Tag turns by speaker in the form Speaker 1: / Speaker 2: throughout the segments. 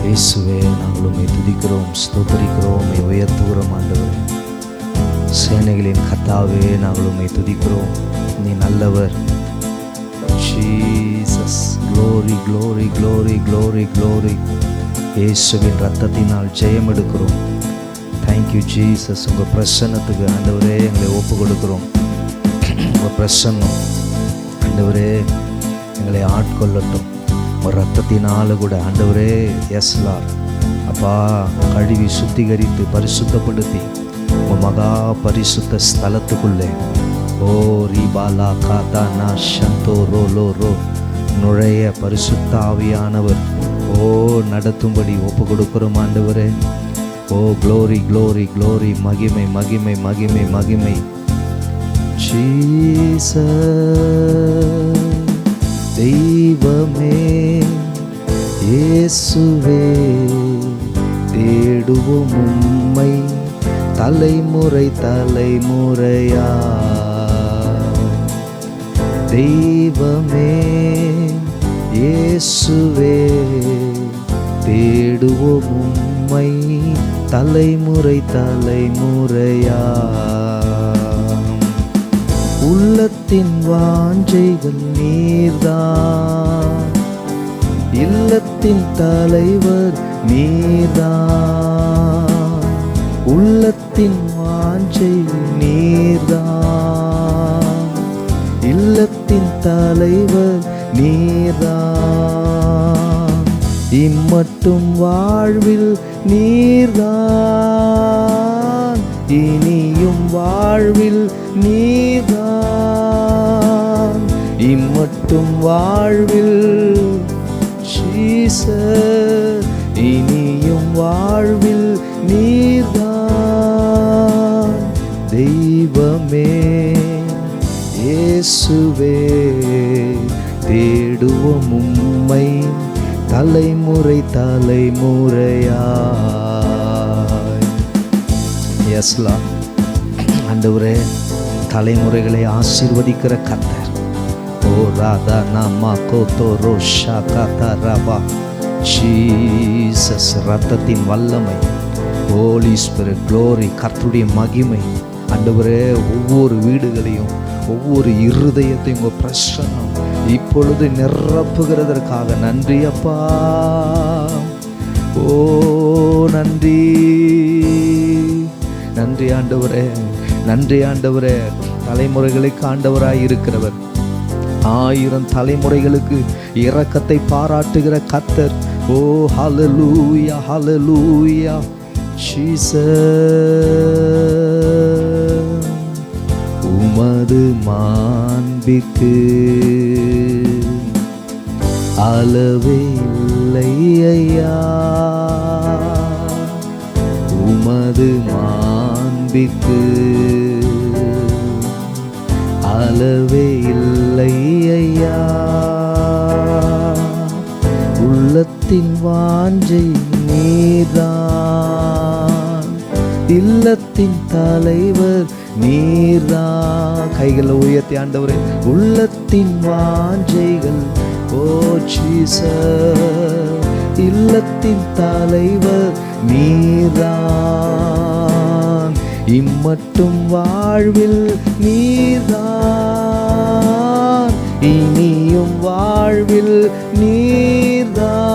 Speaker 1: இயேசுவே, நாங்கள் உம்மை துதிக்கிறோம், ஸ்தோத்திரிக்கிறோம், உம்மை உயர்த்துகிறோம். ஆண்டவரே, சேனைகளின் கர்த்தாவே, நாங்கள் உம்மை துதிக்கிறோம். நீ நல்லவர். Jesus, glory glory glory glory glory. இயேசுவின் ரத்தத்தினால் ஜெயம் எடுக்கிறோம். Thank you Jesus. உங்கள் பிரசன்னத்துக்கு ஆண்டவரே எங்களை ஒப்பு கொடுக்கிறோம். உங்கள் பிரசன்னம் ஆண்டவரே எங்களை ஆட்கொள்ளட்டும். ஒரு ரத்தத்தினால கூட ஆண்டவரே, எஸ் லார்ட், அப்பா, கழுவி சுத்திகரித்து பரிசுத்தப்படுத்தி உங்கள் மகா பரிசுத்த ஸ்தலத்துக்குள்ளே ஓ ரீபாலா காதா நா ஷந்தோ ரோ லோ ரோ நுழைய பரிசுத்த ஆவியானவர் ஓ நடத்தும்படி ஒப்பு கொடுக்கிறோம். ஆண்டவரே, ஓ க்ளோரி க்ளோரி க்ளோரி, மகிமை மகிமை மகிமை மகிமை. ஜீசஸ், தெய்வமே, இயேசுவே, தேடுவோம் உம்மை தலைமுறை தலைமுறையா. தெய்வமே, இயேசுவே, தேடுவோம் உம்மை தலைமுறை தலைமுறையா. உள்ளத்தின் வாஞ்சைகள் நீர்தான், இல்லத்தின் தலைவர் நீர்தான். உள்ளத்தின் வாஞ்சை நீர்தான், இல்லத்தின் தலைவர் நீர்தான். இம்மட்டும் வாழ்வில் நீர்தான், இனியும் வாழ்வில் நீர்தான். இம்மட்டும் வாழ்வில் ஜீசஸ், இனியும் வாழ்வில் நீர்தான். தெய்வமே, இயேசுவே, தேடுவோம் உம்மை தலைமுறை தலைமுறையாய். S Lord. ஆண்டவரே, தலைமுறைகளை ஆசீர்வதிக்கிற கர்த்தர். ஓ ராதா நாமா கோத்தோ ரோஷா காத்தா ரபா. ஜீசஸ், ரத்தத்தின் வல்லமை, ஹோலி ஸ்பிரிட், க்ளோரி, கர்த்தருடைய மகிமை. ஆண்டவரே, ஒவ்வொரு வீடுகளையும் ஒவ்வொரு இருதயத்தையும் உங்கள் பிரசன்னம் இப்பொழுது நிரப்புகிறதற்காக நன்றி அப்பா. ஓ நன்றி நன்றி ஆண்டவரே, நன்றி ஆண்டவரே. தலைமுறைகளுக்கு ஆண்டவராய் இருக்கிறவர், 1000 தலைமுறைகளுக்கு இரக்கத்தை பாராட்டுகிற கர்த்தர். ஓ ஹல்லேலூயா ஹல்லேலூயா. ஜீசஸ், உமது மாண்பிற்கு அளவே இல்லை ஐயா. உமது மாண்பிற்கு அளவே இல்லை ஐயா. உள்ளத்தின் வாஞ்சை நீர்தான், இல்லத்தின் தலைவர் நீர்தான். கைகளை உயர்த்தி ஆண்டவரே, உள்ளத்தின் வாஞ்சைகள் ஓ ஜீசஸ், இல்லத்தின் தலைவர் நீர்தான். இம்மட்டும் வாழ்வில் நீர்தான், இனியும் வாழ்வில் நீர்தான்.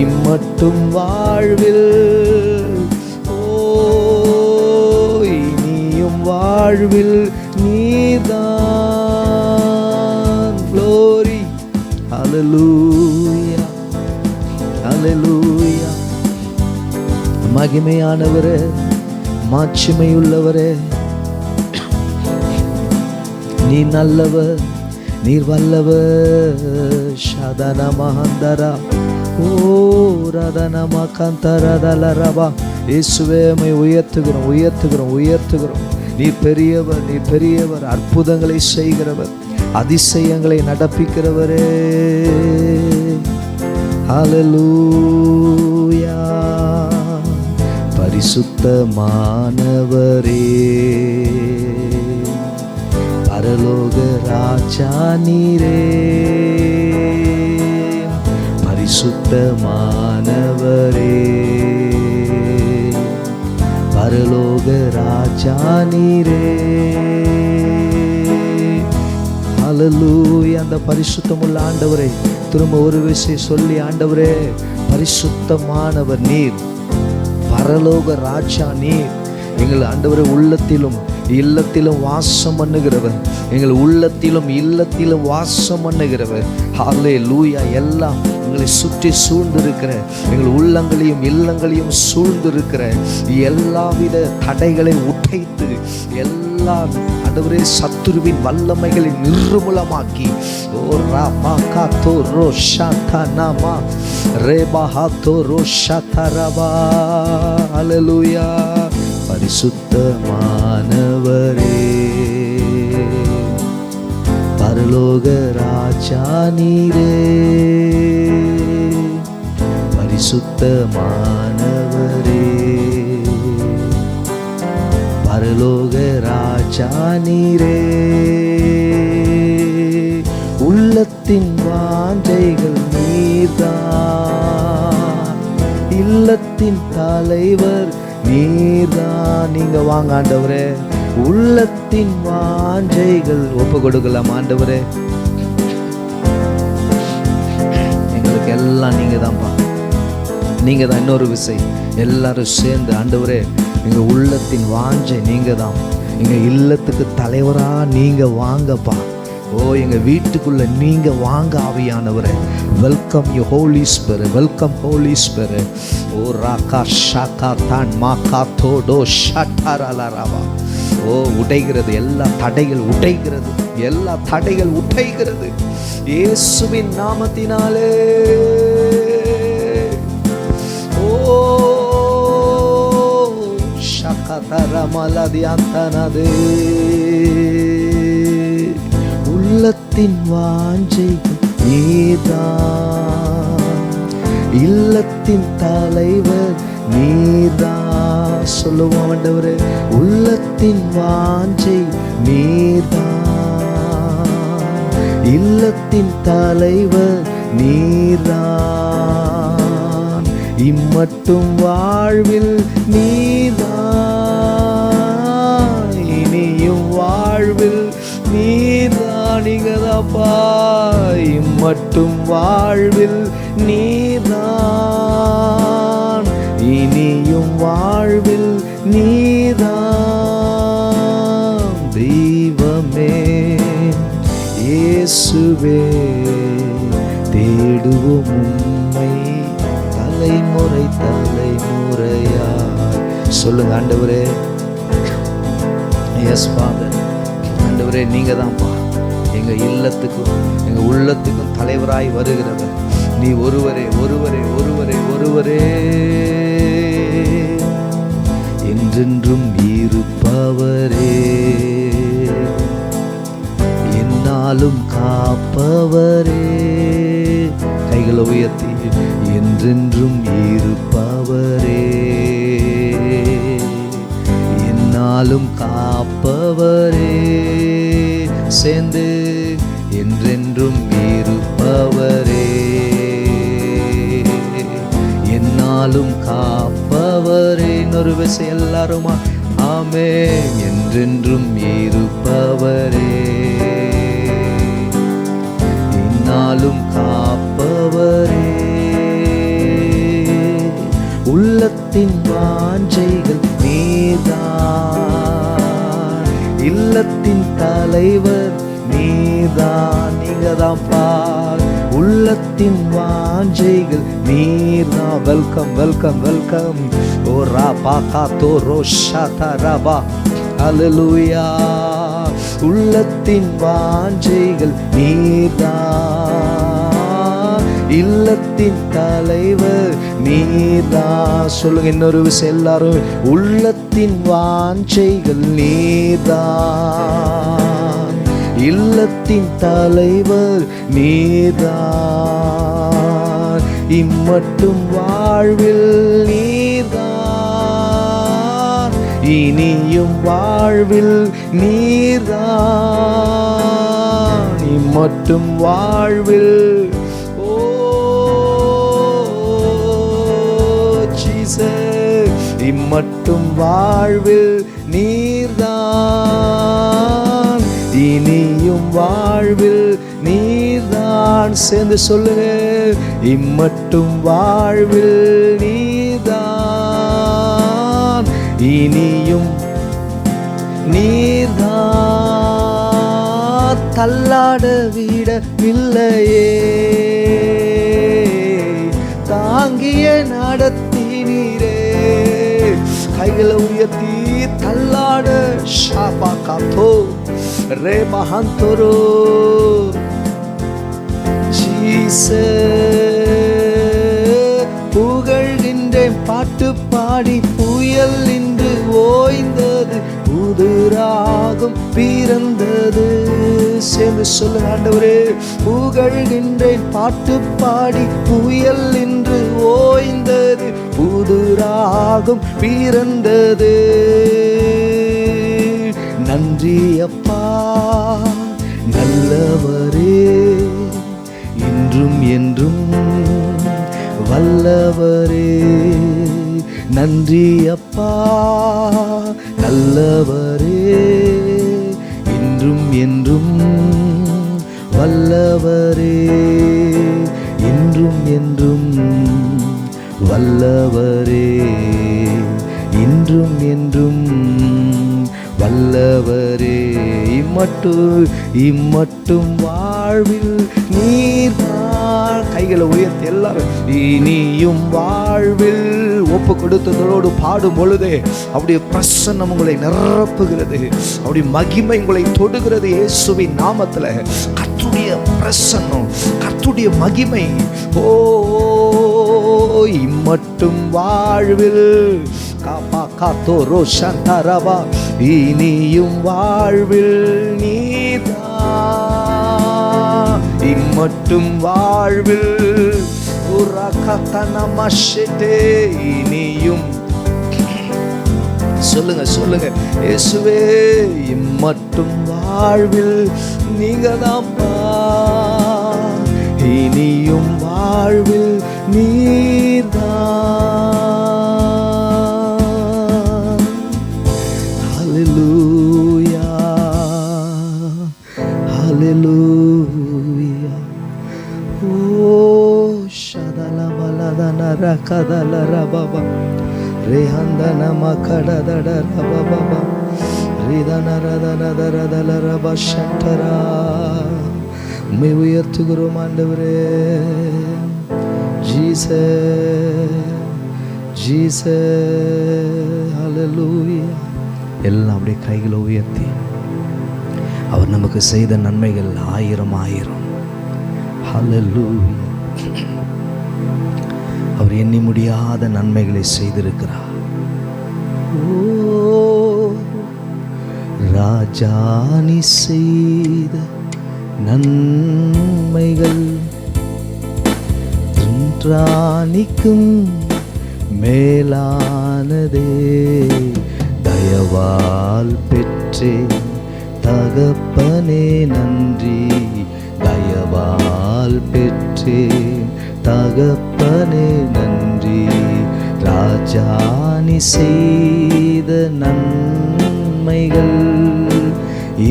Speaker 1: இம்மட்டும் வாழ்வில் வாழ்வில் நீர்தான். க்ளோரி, ஹல்லேலூயா ஹல்லேலூயா. மகிமையானவரே, மாட்சிமையுள்ளவரே, நீ நல்லவர், நீர் வல்லவர். ஷதன மஹந்தரா ஓ ரதன மகந்தரதலரபா. இயேசுவே, உம்மை உயர்த்துகிறோம் உயர்த்துகிறோம் உயர்த்துகிறோம். நீர் பெரியவர், நீர் பெரியவர். அற்புதங்களை செய்கிறவர், அதிசயங்களை நடப்பிக்கிறவரே. ஹல்லேலூயா. பரிசுத்தமானவரே, பரலோக ராஜா நீரே. பரிசுத்தமானவரே, பரலோக ராஜா நீரே. ஹல்லேலூயா. அந்த பரிசுத்தமுள்ள ஆண்டவரை திரும்ப ஒரு விஷயம் சொல்லி, ஆண்டவரே பரிசுத்தமானவர் நீர், பரலோக ராஜா நீர். எங்கள் ஆண்டவரை உள்ளத்திலும் இல்லத்திலும் வாசம் பண்ணுகிறவர், எங்கள் உள்ளத்திலும் இல்லத்திலும் வாசம் பண்ணுகிறவர். ஹல்லேலூயா. எல்லாம் எங்களை சுற்றி சூழ்ந்திருக்கிற, எங்கள் உள்ளங்களையும் இல்லங்களையும் சூழ்ந்திருக்கிற எல்லாவித தடைகளை உடைத்து, எல்லா ஆண்டவரே சத்துருவின் வல்லமைகளை நிர்மூலமாக்கி, ஓ ராபா காத்தோ ரோஷாதா நாமா ரேபா ஹாத்தோ ரோஷாதரபா. ஹல்லேலூயா. பரிசுத்தமானவரே, பரலோக ராஜா நீரே, பரிசுத்தமானவரே, பரலோக ராஜா நீரே. உள்ளத்தின் வாஞ்சைகள் நீர்தான், இல்லத்தின் தலைவர் நீர்தான். நீங்க வாங்க ஆண்டவரே, உள்ளத்தின் வாஞ்சைகள் ஒப்பு கொடுக்கலாம் ஆண்டவரே. எங்களுக்கு எல்லாம் நீங்க தான்ப்பா, நீங்க தான். இன்னொரு விசை எல்லாரும் சேர்ந்து, ஆண்டவரே எங்க உள்ளத்தின் வாஞ்சை நீங்க தான், எங்க இல்லத்துக்கு தலைவரா நீங்க வாங்கப்பா. ஓ எங்க வீட்டுக்குள்ள நீங்க வாங்க ஆவியானவரே. Welcome you holy spirit, welcome holy spirit. ஓ ராகா ஷாகா தான் மாகா தோடோ ஷட்டரலரவா. ஓ உடைகிறது, எல்லா தடைகள் உடைகிறது, எல்லா தடைகள் உடைகிறது இயேசுவின் நாமத்தினாலே. ஓ ஷகதரமலதியந்தனதே. உள்ளத்தின் வாஞ்சைகள் நீர்தான், இல்லத்தின் தலைவர் நீர்தான். சொல்லுவோம் ஆண்டவரே, உள்ளத்தின் வாஞ்சை நீர்தான், இல்லத்தின் தலைவர் நீர்தான். இம்மட்டும் வாழ்வில் நீர்தான், இனியும் வாழ்வில் நீர்தான். நீங்கதாப்பா. இம்மட்டும் வாழ்வில் நீர்தான், இனியும் வாழ்வில் நீர்தான். தெய்வமே இயேசுவே, தேடுவோம் உம்மை தலைமுறை தலைமுறையாய். சொல்லுங்க ஆண்டவரே. Yes father. ஆண்டவரே நீங்க தான்ப்பா எங்க இல்லத்துக்கும் எங்க உள்ளத்துக்கும் தலைவராய் வருகிறவர். நீ ஒருவரே ஒருவரே ஒருவரே ஒருவரே. என்றென்றும் இருப்பவரே, என்னாலும் காப்பவரே. கைகளை உயர்த்தி, என்றென்றும் இருப்பவரே, என்னாலும் காப்பவரே. சேர்ந்து, என்றென்றும் இருப்பவரே, என்னாலும் காப்பவரே. இன்னொரு விசை எல்லாருமா ஆமென். என்றென்றும் இருப்பவரே, என்னாலும் காப்பவரே. உள்ளத்தின் வாஞ்சைகள் நீர்தான், இல்லத்தின் தலைவர் நீர்தான். நீங்கதான் பார். உள்ளத்தின் வாஞ்சைகள் நீர்தான். Welcome welcome welcome. ஓ ராபா காத்தோ ரோஷாதா ராபா. ஹல்லேலூயா. உள்ளத்தின் வாஞ்சைகள் நீர்தான், இல்லத்தின் தலைவர் நீர்தான். சொல்லுங்க இன்னொரு விஷயம் எல்லாரும். உள்ளத்தின் வாஞ்சைகள் நீர்தான், இல்லத்தின் தலைவர் நீர்தான். இம்மட்டும் வாழ்வில் நீர்தான், இனியும் வாழ்வில் நீர்தான். இம்மட்டும் வாழ்வில், ஓ இம்மட்டும் வாழ்வில் நீர்தான், இனியும் வாழ்வில் நீர்தான். சேர்ந்து சொல்லுங்க, இம்மட்டும் வாழ்வில் நீர்தான், இனியும் நீர்தான். தள்ளாட விடவில்லையே, தாங்கிய நடத்தினீரே. கைகளை உயர்த்தி தள்ளாட ஷாபா காத்தோ ரே மஹந்தோரோ புகழ்கின்றேன் பாட்டு பாடி, புயல் இன்று ஓய்ந்தது, புது ராகம் பிறந்தது. சேர்ந்து சொல்லுங்க, ஆண்டவரே புகழ்கின்றேன் பாட்டு பாடி, புயல் இன்று ஓய்ந்தது, புது ராகம் பிறந்தது. நன்றி அப்பா நல்லவரே, இன்றும் என்றும் வல்லவரே. நன்றி அப்பா நல்லவரே, இன்றும் என்றும் வல்லவரே, இன்றும் என்றும் வல்லவரே, இன்றும் என்றும் வல்லவரே. இம்மட்டும் வாழ்வில் நீர்தான். கைகளை உயர்த்தி எல்லாரும் இனியும் வாழ்வில் ஒப்பு கொடுத்ததோடு பாடும் பொழுதே அப்படியே பிரசன்னம் உங்களை நிரப்புகிறது, அப்படி மகிமை உங்களை தொடுகிறது. இயேசுவின் நாமத்துல கர்த்தருடைய பிரசன்னம், கர்த்தருடைய மகிமை. ஓ இம்மட்டும் வாழ்வில் காப்பா காத்தோ ரோஷந்தரவா, இனியும் வாழ்வில் நீதான், இம்மட்டும் வாழ்வில் இனியும். சொல்லுங்க சொல்லுங்க, இயேசுவே இம்மட்டும் வாழ்வில் நீங்கதான்ப்பா, இனியும் வாழ்வில் நீர்தான். ஹல்லேலூயா ஹல்லேலூயா. ஓ ஷதலமலதன ரகதல ரபப ரேஹந்தன மகடதட ரபப ரிதன ரதன ரதல ரப ஷட்டரா. உம்மை உயர்த்துகிறோம் ஆண்டவரே. ஜீசஸ் ஜீசஸ் ஹல்லேலூயா. எல்லாம் அப்படியே கைகளை உயர்த்தி, அவர் நமக்கு செய்த நன்மைகள் ஆயிரம் ஆயிரம். ஹல்லேலூயா. அவர் எண்ணி முடியாத நன்மைகளை செய்திருக்கிறார். ஓ ராஜா நீ செய்த நன்மைகள் ராணிக்கும் மேலானதே, தயவால் பெற்றே தகப்பனே நன்றி, தயவால் பெற்றே தகப்பனே நன்றி. ராஜா நீ செய்த நன்மைகள்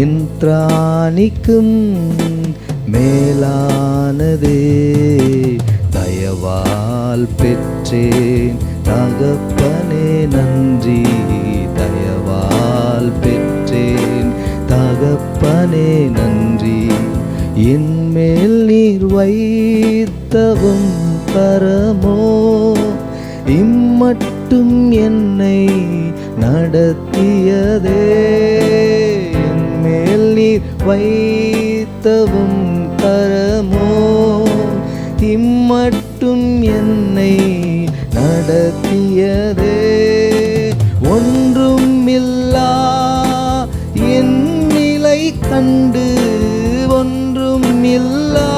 Speaker 1: இன்றாணிக்கும் மேலானதே, தயவால் பெற்றேன் தகப்பனே நன்றி, தயவால் பெற்றேன் தகப்பனே நன்றி. என்மேல் நீர் வைத்தவும் பரமோ, இம்மட்டும் என்னை நடத்தியதே. என்மேல் நீர் வைத்தவும் பரமோ, இம்மட்டும் என்னை நடத்தியதே. ஒன்றும் இல்லா என் நிலை கண்டு, ஒன்றும் இல்லா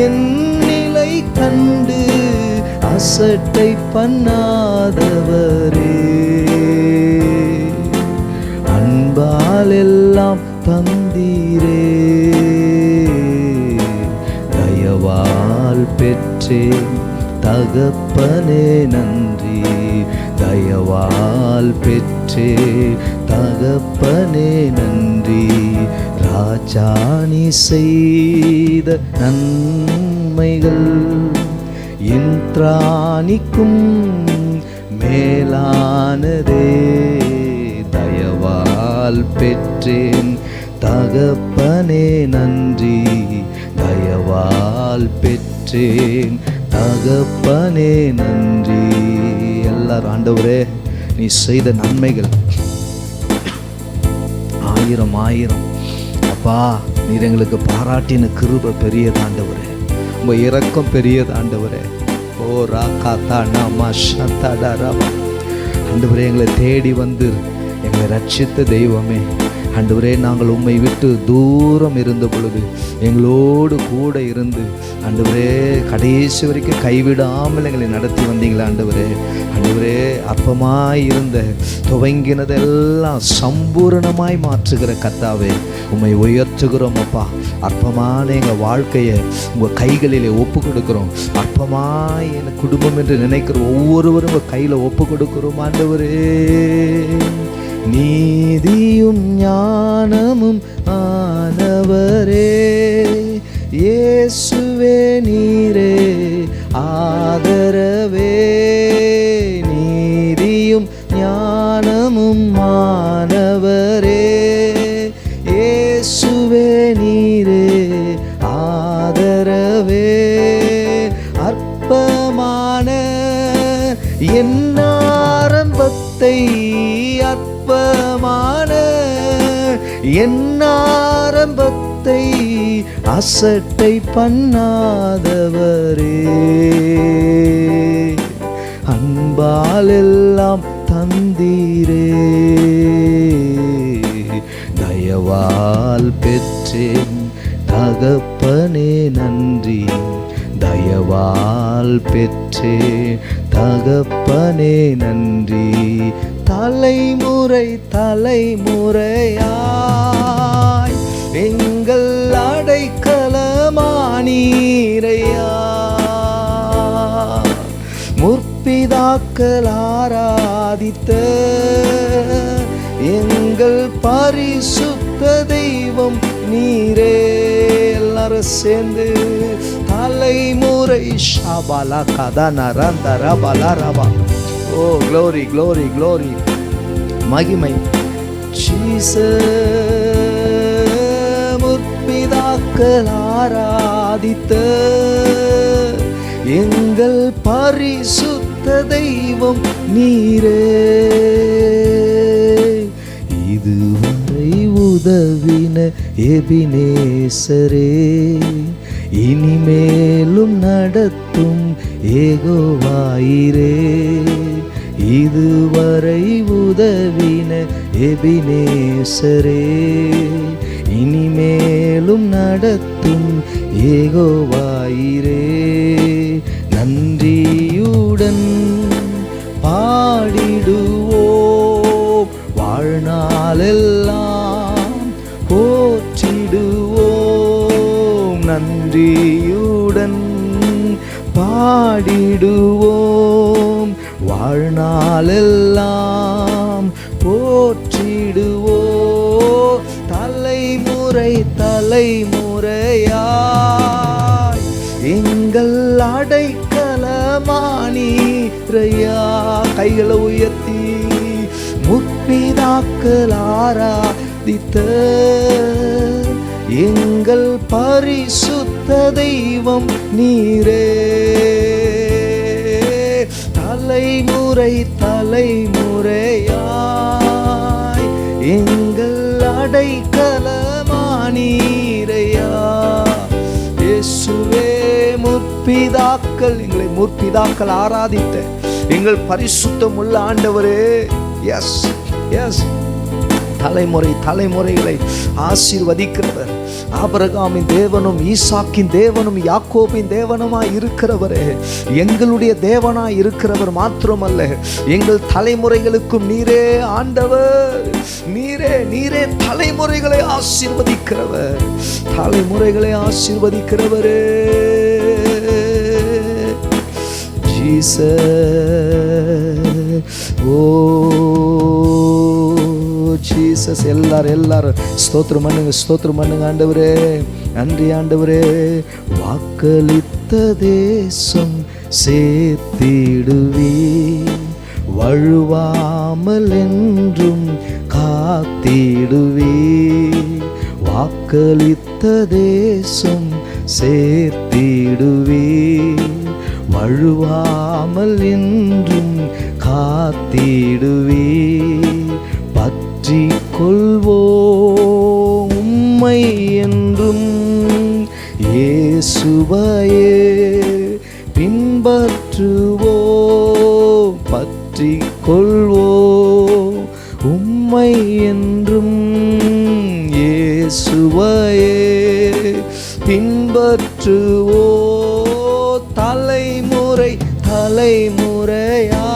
Speaker 1: என் நிலை கண்டு அசட்டை பண்ணாதவரே, அன்பால் எல்லாம் தந்தீரே. தயவால் பெற்றேன் தகப்பனே நன்றி, நன்றி. தயவால் பெற்றே தகப்பனே நன்றி. ராஜா நீ செய்த நன்மைகள் என் திராணிக்கும் மேலானதே. தயவால் பெற்றேன் தகப்பனே நன்றி. தயவால் பெற்றேன் தகப்பனே நன்றி. எல்லாரும் ஆண்டவரே நீ செய்த நன்மைகள் ஆயிரம் ஆயிரம். அப்பா நீர் எங்களுக்கு பாராட்டின கிருபை பெரியதாண்டவரே, உங்க இரக்கம் பெரியதாண்டவரே. ஓ ராகாத்தா நாமா ஷத்தாடா ரபா. ஆண்டவரே எங்களை தேடி வந்து எங்களை ரட்சித்த தெய்வமே, ஆண்டவரே நாங்கள் உம்மை விட்டு தூரம் இருந்த பொழுது எங்களோடு கூட இருந்து ஆண்டவரே கடைசி வரைக்கும் கைவிடாமல் எங்களை நடத்தி வந்தீங்களா ஆண்டவரே. ஆண்டவரே அற்பமாய் இருந்த துவங்கினதெல்லாம் சம்பூரணமாய் மாற்றுகிற கர்த்தாவே உம்மை உயர்த்துகிறோம் அப்பா. அற்பமான எங்கள் வாழ்க்கையை உங்கள் கைகளிலே ஒப்பு கொடுக்குறோம். அற்பமாய் என் குடும்பம் என்று நினைக்கிற ஒவ்வொருவரும் உங்கள் கையில் ஒப்பு கொடுக்குறோம் ஆண்டவரே. நீதியும் ஞானமும் ஆனவரே இயேசுவே நீரே ஆதரவே. நீதியும் ஞானமும் ஆனவரே இயேசுவே நீரே ஆதரவே. அற்பமான என் ஆரம்பத்தை அற்பமான என் ஆரம்பத்தை அசட்டை பண்ணாதவரே. அன்பால் எல்லாம் தந்தீரே. தயவால் பெற்றேன் தகப்பனே நன்றி. தயவால் பெற்றே தகப்பனே நன்றி. தலைமுறை தலைமுறையாய் எங்கள் அடைக்கலமானீரையா. முற்பிதாக்கள் ஆராதித்த எங்கள் பரிசுத்த தெய்வம் நீரே. எல்லாரும் சேர்ந்து தலைமுறை ஷாபாலா கதா நரந்தரா பலரபா. ஓ க்ளோரி க்ளோரி க்ளோரி மகிமை முற்பிதாக்கள் ஆராதித்த எங்கள் பரிசுத்த தெய்வம் நீரே. இதுவரை உதவின எபினேசரே இனிமேலும் நடத்தும் ஏகோவாயிரே. இதுவரை உதவின எபினேசரே இனிமேலும் நடத்தும் ஏகோவாயிரே. நன்றியுடன் பாடிடுவோம் வாழ்நாளெல்லாம் போற்றிடுவோம். நன்றியுடன் பாடிடுவோம் வாழ்நாளெல்லாம் போற்றிடுவோம். தலைமுறை தலைமுறையாய் எங்கள் அடைக்கலமானீரையா. கைகளை உயர்த்தி முற்பிதாக்கள் ஆராதித்த எங்கள் பரிசுத்த தெய்வம் நீரே. தலைமுறை தலைமுறையாய் எங்கள் அடைக்கலமானீரையா. இயேசுவே முற்பிதாக்கள் எங்களை முற்பிதாக்கள் ஆராதித்த எங்கள் பரிசுத்தம் உள்ள ஆண்டவரே. எஸ் எஸ் தலைமுறை தலைமுறைகளை ஆசீர்வதிக்கிறவர் ஆபிரகாமின் தேவனும் ஈசாக்கின் தேவனும் யாக்கோபின் தேவனுமாய் இருக்கிறவரே. எங்களுடைய தேவனாய் இருக்கிறவர் மாத்திரமல்ல, எங்கள் தலைமுறைகளுக்கும் நீரே ஆண்டவர். நீரே நீரே தலைமுறைகளை ஆசீர்வதிக்கிறவர், தலைமுறைகளை ஆசீர்வதிக்கிறவரே. ஜீசஸ் ஓ ஜீசஸ். எல்லாரும் ஸ்தோத்திரம் பண்ணுங்க, ஸ்தோத்திரம் பண்ணுங்க ஆண்டவரே. நன்றி ஆண்டவரே. வாக்களித்த தேசம் சேர்த்திடுவே, வழுவாமல் என்றும் காத்திடுவே. வாக்களித்த தேசம் சேர்த்திடுவே, வழுவாமல் என்றும் காத்திடுவே. பற்றி கொள்வோம் உம்மை என்றும், இயேசுவையே பின்பற்றுவோம். பற்றி கொள்வோம் உம்மை என்றும், இயேசுவையே பின்பற்றுவோ. தலைமுறை தலைமுறையா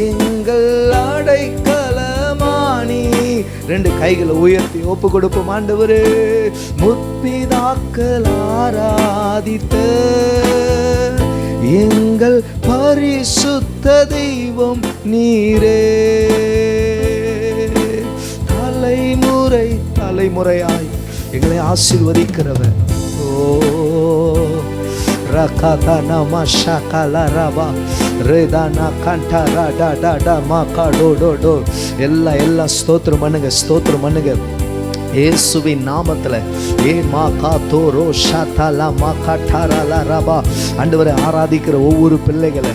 Speaker 1: எங்கள் அடைக்கலமானி. ரெண்டு கைகளை உயர்த்தி ஒப்பு கொடுப்போம் ஆண்டவரே. முற்பிதாக்கள் ஆராதித்த எங்கள் பரிசுத்த தெய்வம் நீரே. தலைமுறை தலைமுறையாய் எங்களை ஆசீர்வதிக்கிறவர். ஓ ரகதனா மஷகல ரபா ரெதானா கண்டரா டா டா டா மாகா டோ டோ டோ. எல்லாம் ஸ்தோத்திரம் பண்ணுங்க, ஸ்தோத்திரம் பண்ணுங்க இயேசுவின் நாமத்தில். ஏ மா கா தோரோ ஷாதலா மா கட்டரலா ரபா. ஆண்டவரை ஆராதிக்கிற ஒவ்வொரு பிள்ளைகளை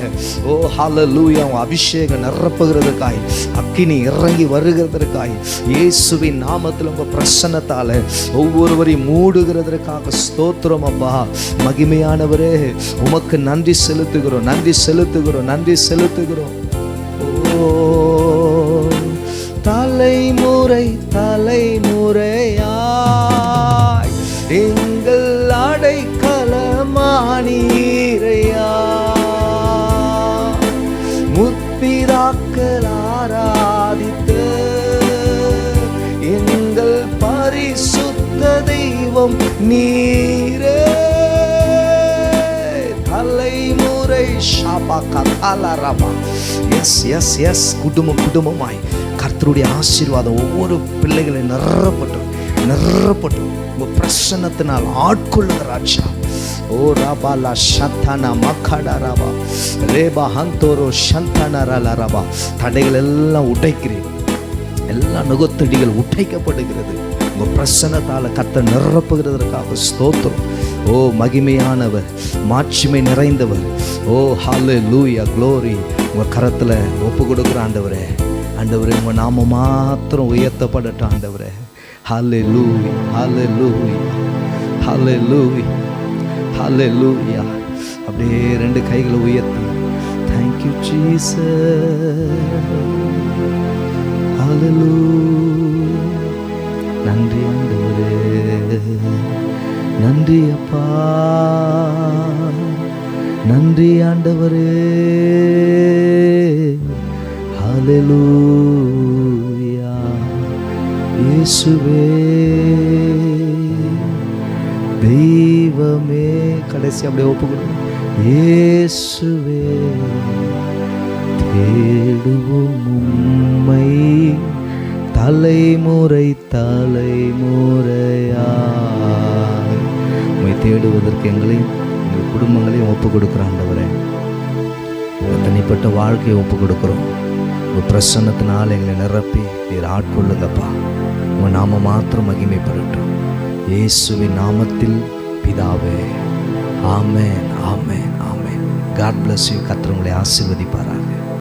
Speaker 1: ஓ ஹல்லேலூயா அபிஷேகம் நிரப்புகிறதுக்காய், அக்கினி இறங்கி வருகிறதற்காய், இயேசுவின் நாமத்தில் உங்கள் பிரசன்னத்தால் ஒவ்வொருவரையும் மூடுகிறதற்காக ஸ்தோத்திரம் அப்பா. மகிமையானவரே உமக்கு நன்றி செலுத்துகிறோம், நன்றி செலுத்துகிறோம், நன்றி செலுத்துகிறோம். ஓ தலைமுறை தலைமுறையாய் எங்கள் அடைக்கலமானீரையா. முற்பிதாக்கள் ஆராதித்த எங்கள் பரிசுத்த தெய்வம் நீரே. தலைமுறை ஷாபாக்கா தாலரபா. எஸ் எஸ் எஸ் குடும்பமாய் கர்த்தருடைய ஆசீர்வாதம் ஒவ்வொரு பிள்ளைகளை நிரப்பட்டும், நிரப்பட்டும் உங்கள் பிரசன்னத்தினால் ஆட்கொள்ளுங்க ராஜா. ஓ ராபாலா சந்தானா மக்காடா ராபா ரேபா ஹந்தோரோ சந்தானா ராபா. தடைகள் எல்லாம் உடைக்கிறேன், எல்லா நுகத்தடிகள் உடைக்கப்படுகிறது. உங்கள் பிரசன்னத்தால் கர்த்தர் நிரப்புகிறதற்காக ஸ்தோத்திரம். ஓ மகிமையானவர், மாட்சிமை நிறைந்தவர். ஓ ஹல்லேலூயா க்ளோரி. உங்கள் கரத்தில் ஒப்பு கொடுக்குற ஆண்டவரே, ஆண்டவரே உங்கள் நாம மாத்திரம் உயர்த்தப்படட்டும் ஆண்டவரே. ஹல்லேலூயா ஹல்லேலூயா ஹல்லேலூயா ஹல்லேலூயா. அப்படியே ரெண்டு கைகளை உயர்த்தி தேங்க்யூ ஜீசஸ். ஹல்லேலூயா. நன்றி ஆண்டவரே, நன்றி அப்பா, நன்றி ஆண்டவரே. ஹல்லேலூயா இயேசுவே தெய்வமே. கடைசி அப்படியே ஒப்புக்கொடுங்க. இயேசுவே தேடுவோம் உம்மை தலைமுறை தலைமுறையாய். உம்மை தேடுவதற்கு எங்களையும் எங்கள் குடும்பங்களையும் ஒப்பு கொடுக்குற ஆண்டவரே, தனிப்பட்ட வாழ்க்கையை ஒப்பு கொடுக்குறோம். உங்கள் பிரசன்னத்தினால் எங்களை நிரப்பி நீர் ஆட்கொள்ளுங்கப்பா. உங்கள் நாம மாத்திரம் மகிமைப்படட்டும் இயேசுவின் நாமத்தில் பிதாவே. Amen amen amen. God bless you. கர்த்தர் உங்களை ஆசீர்வதிப்பாரா.